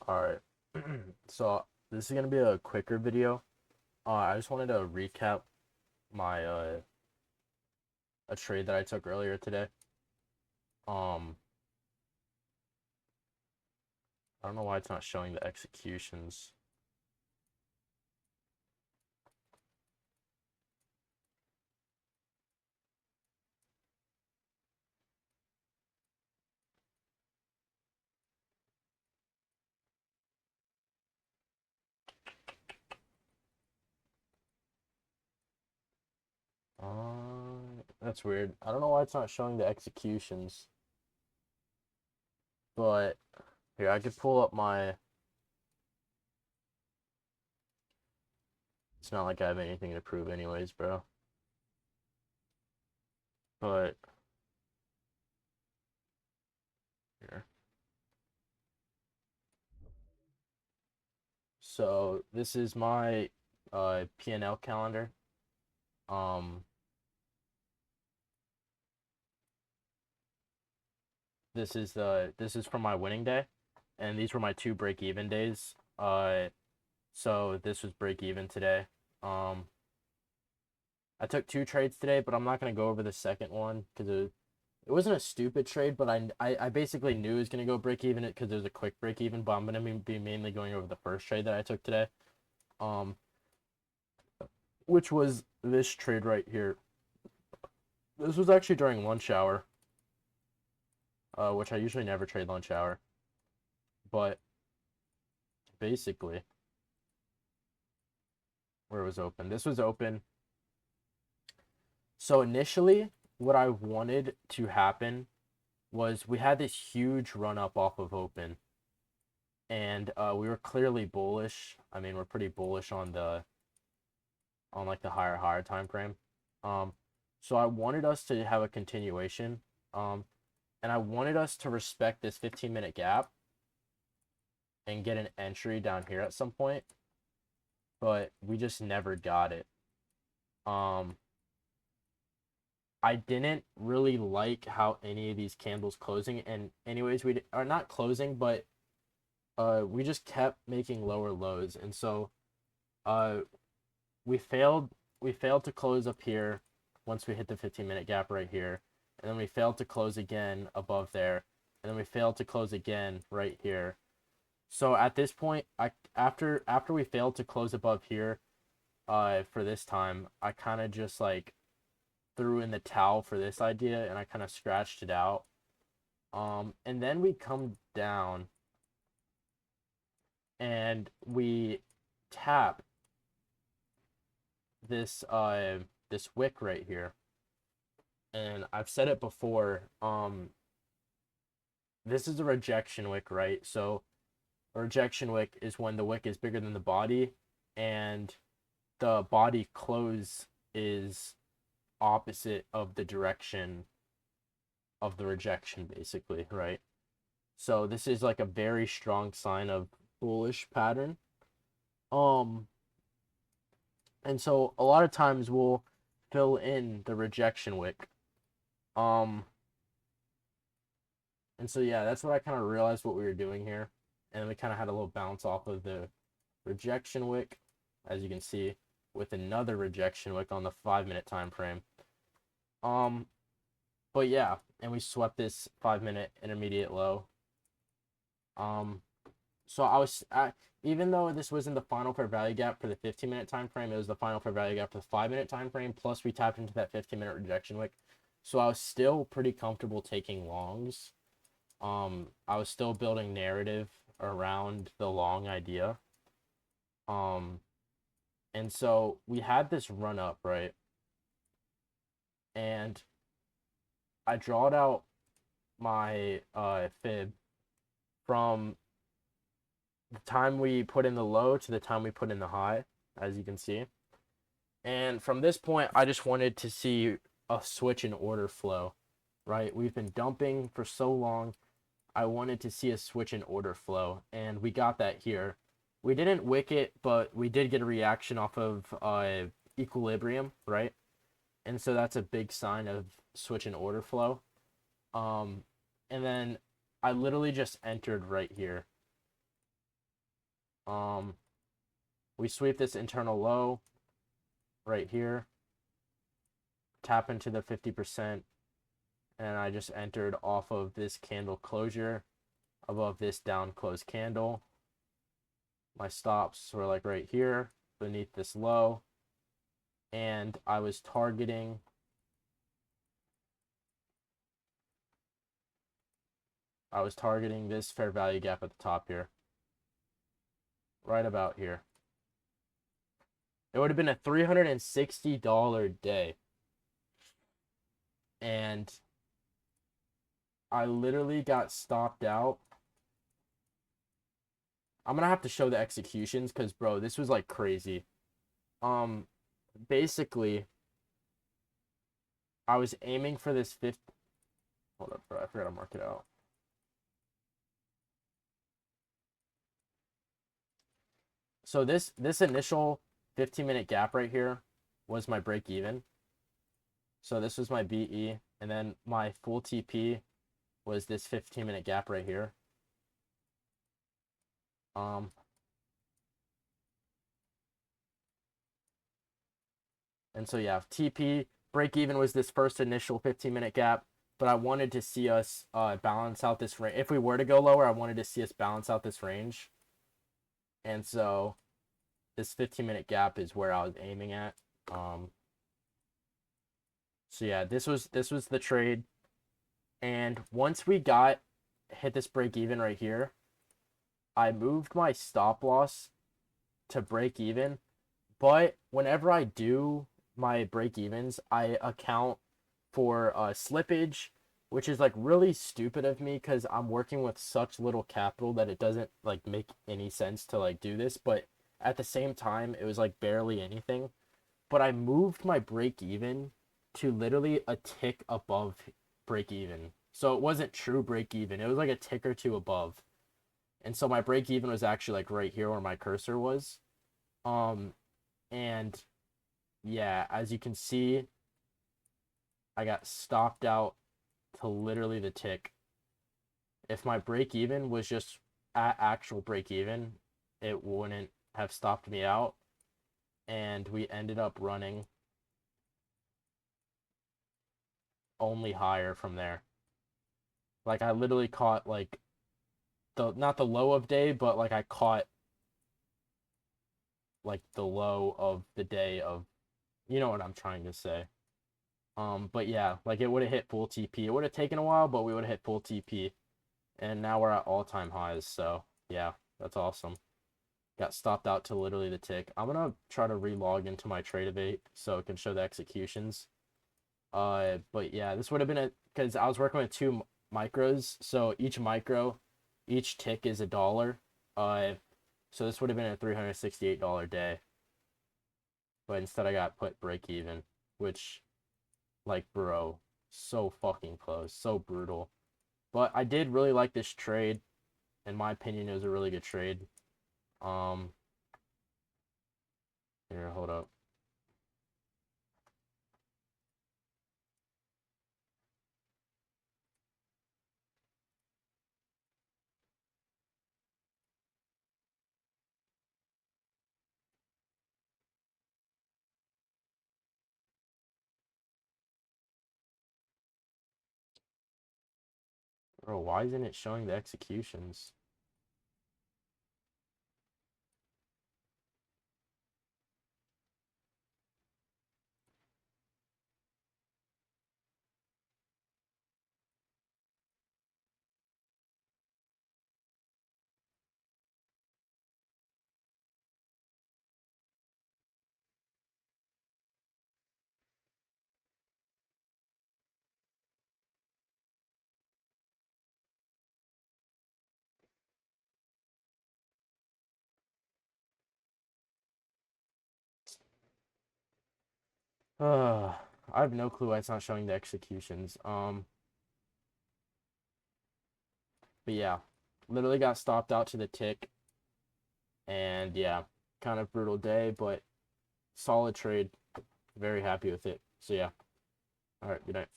Alright, so this is gonna be a quicker video. I just wanted to recap my a trade that I took earlier today. Um, I don't know why it's not showing the executions. That's weird. I don't know why it's not showing the executions, but here I could pull up my. It's not like I have anything to prove, anyways, bro. But here, so this is my P&L calendar. Um, this is from my winning day, and these were my two break even days. So this was break even today. Um, I took two trades today, but I'm not gonna go over the second one because it wasn't a stupid trade, but I basically knew it was gonna go break even because it was a quick break even. But I'm gonna be mainly going over the first trade that I took today, um, which was this trade right here. This was actually during lunch hour, which I usually never trade lunch hour, but basically where it was open. This was open. So initially, what I wanted to happen was we had this huge run up off of open, and we were clearly bullish. I mean, we're pretty bullish on the higher time frame. Um, so I wanted us to have a continuation, and I wanted us to respect this 15-minute gap and get an entry down here at some point, but we just never got it. Um, I didn't really like how any of these candles closing, and anyways, we are not closing, but we just kept making lower lows, and so uh, we failed. We failed to close up here once we hit the 15-minute gap right here, and then we failed to close again above there, and then we failed to close again right here. So at this point, after we failed to close above here, for this time, I kind of just like threw in the towel for this idea, and I kind of scratched it out. And then we come down and we tap this wick right here. And I've said it before, this is a rejection wick, right? So a rejection wick is when the wick is bigger than the body and the body close is opposite of the direction of the rejection, basically, right? So this is like a very strong sign of bullish pattern. Um, and so a lot of times we'll fill in the rejection wick. Um, and so yeah, that's what I kind of realized what we were doing here. And then we kind of had a little bounce off of the rejection wick, as you can see, with another rejection wick on the 5-minute time frame. Um, but yeah, and we swept this 5-minute intermediate low. Um, so even though this wasn't the final fair value gap for the 15-minute time frame, it was the final fair value gap for the 5-minute time frame. Plus, we tapped into that 15-minute rejection wick, so I was still pretty comfortable taking longs. I was still building narrative around the long idea. Um, and so we had this run up, right? And I drawed out my fib from the time we put in the low to the time we put in the high, as you can see. And from this point, I just wanted to see a switch in order flow, right? We've been dumping for so long. I wanted to see a switch in order flow, and we got that here. We didn't wick it, but we did get a reaction off of equilibrium, right? And so that's a big sign of switch in order flow. Um, and then I literally just entered right here. We sweep this internal low right here, tap into the 50%, and I just entered off of this candle closure above this down close candle. My stops were like right here beneath this low, and I was targeting this fair value gap at the top here, right about here. It would have been a $360 day, and I literally got stopped out. I'm gonna have to show the executions because, bro, this was like crazy. Basically, I was aiming for this fifth. Hold up, bro. I forgot to mark it out. So this initial 15-minute gap right here was my break even. So this was my BE, and then my full TP was this 15-minute gap right here. And so yeah, TP break even was this first initial 15-minute gap, but I wanted to see us balance out this range. If we were to go lower, I wanted to see us balance out this range. And so this 15-minute gap is where I was aiming at. So yeah, this was the trade. And once we hit this break even right here, I moved my stop loss to break even. But whenever I do my break evens, I account for slippage, which is like really stupid of me because I'm working with such little capital that it doesn't like make any sense to like do this. But at the same time, it was like barely anything. But I moved my break even to literally a tick above break even. So it wasn't true break even. It was like a tick or two above. And so my break even was actually like right here where my cursor was. And yeah, as you can see, I got stopped out to literally the tick. If my break even was just at actual break even, it wouldn't have stopped me out. And we ended up running only higher from there. Like I literally caught like not the low of day, but like I caught like the low of the day of, you know what I'm trying to say. But yeah, like it would have hit full TP. It would have taken a while, but we would have hit full TP. And now we're at all-time highs. So yeah, that's awesome. Got stopped out to literally the tick. I'm gonna try to relog into my Trade so it can show the executions. But yeah, this would have been because I was working with two micros, so each tick is $1. So this would have been a $368 day. But instead I got put break even, which, like, bro, so fucking close, so brutal. But I did really like this trade. In my opinion, it was a really good trade. Here, hold up. Bro, why isn't it showing the executions? I have no clue why it's not showing the executions. But yeah, literally got stopped out to the tick. And yeah, kind of brutal day, but solid trade. Very happy with it. So yeah. All right, good night.